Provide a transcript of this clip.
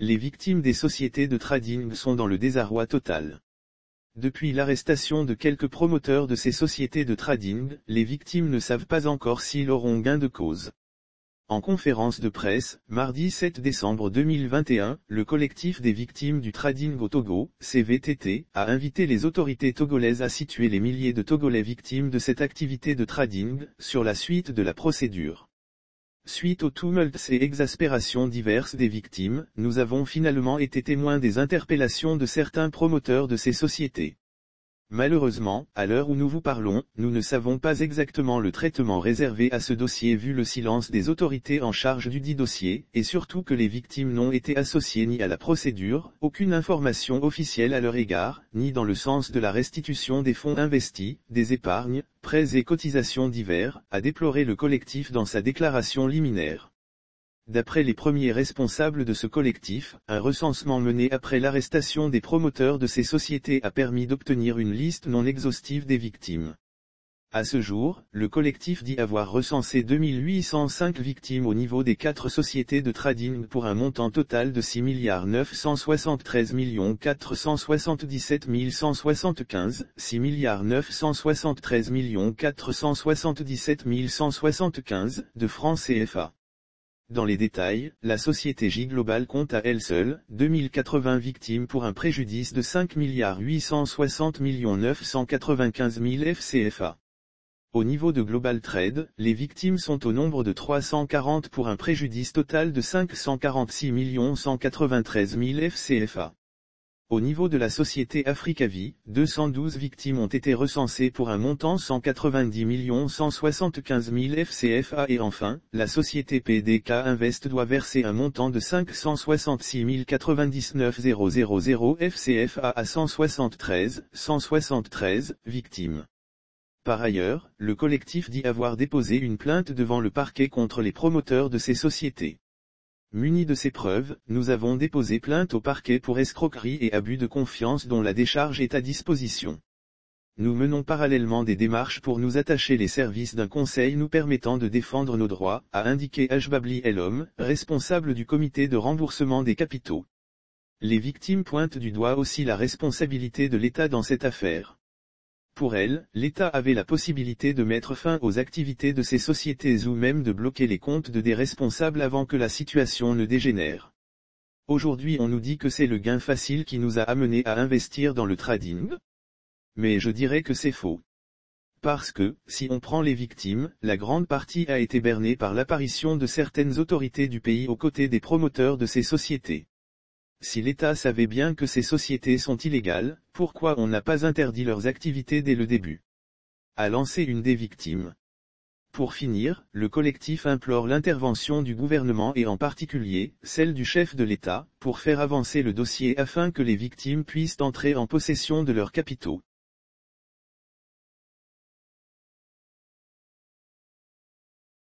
Les victimes des sociétés de trading sont dans le désarroi total. Depuis l'arrestation de quelques promoteurs de ces sociétés de trading, les victimes ne savent pas encore s'ils auront gain de cause. En conférence de presse, mardi 7 décembre 2021, le collectif des victimes du trading au Togo, CVTT, a invité les autorités togolaises à situer les milliers de Togolais victimes de cette activité de trading, sur la suite de la procédure. Suite aux tumultes et exaspérations diverses des victimes, nous avons finalement été témoins des interpellations de certains promoteurs de ces sociétés. Malheureusement, à l'heure où nous vous parlons, nous ne savons pas exactement le traitement réservé à ce dossier vu le silence des autorités en charge du dit dossier, et surtout que les victimes n'ont été associées ni à la procédure, aucune information officielle à leur égard, ni dans le sens de la restitution des fonds investis, des épargnes, prêts et cotisations divers, a déploré le collectif dans sa déclaration liminaire. D'après les premiers responsables de ce collectif, un recensement mené après l'arrestation des promoteurs de ces sociétés a permis d'obtenir une liste non exhaustive des victimes. À ce jour, le collectif dit avoir recensé 2805 victimes au niveau des 4 sociétés de trading pour un montant total de 6 973 477 175, 6 973 477 175 de francs CFA. Dans les détails, la société J Global compte à elle seule 2080 victimes pour un préjudice de 5 860 995 000 FCFA. Au niveau de Global Trade, les victimes sont au nombre de 340 pour un préjudice total de 546 193 000 FCFA. Au niveau de la société Africavie, 212 victimes ont été recensées pour un montant 190 175 000 FCFA et enfin, la société PDK Invest doit verser un montant de 566 099 000 FCFA à 173 victimes. Par ailleurs, le collectif dit avoir déposé une plainte devant le parquet contre les promoteurs de ces sociétés. Munis de ces preuves, nous avons déposé plainte au parquet pour escroquerie et abus de confiance dont la décharge est à disposition. Nous menons parallèlement des démarches pour nous attacher les services d'un conseil nous permettant de défendre nos droits, a indiqué Ajbabli Elom, responsable du comité de remboursement des capitaux. Les victimes pointent du doigt aussi la responsabilité de l'État dans cette affaire. Pour elles, l'État avait la possibilité de mettre fin aux activités de ces sociétés ou même de bloquer les comptes de des responsables avant que la situation ne dégénère. Aujourd'hui on nous dit que c'est le gain facile qui nous a amenés à investir dans le trading. Mais je dirais que c'est faux. Parce que, si on prend les victimes, la grande partie a été bernée par l'apparition de certaines autorités du pays aux côtés des promoteurs de ces sociétés. Si l'État savait bien que ces sociétés sont illégales, pourquoi on n'a pas interdit leurs activités dès le début? A lancé une des victimes. Pour finir, le collectif implore l'intervention du gouvernement et en particulier, celle du chef de l'État, pour faire avancer le dossier afin que les victimes puissent entrer en possession de leurs capitaux.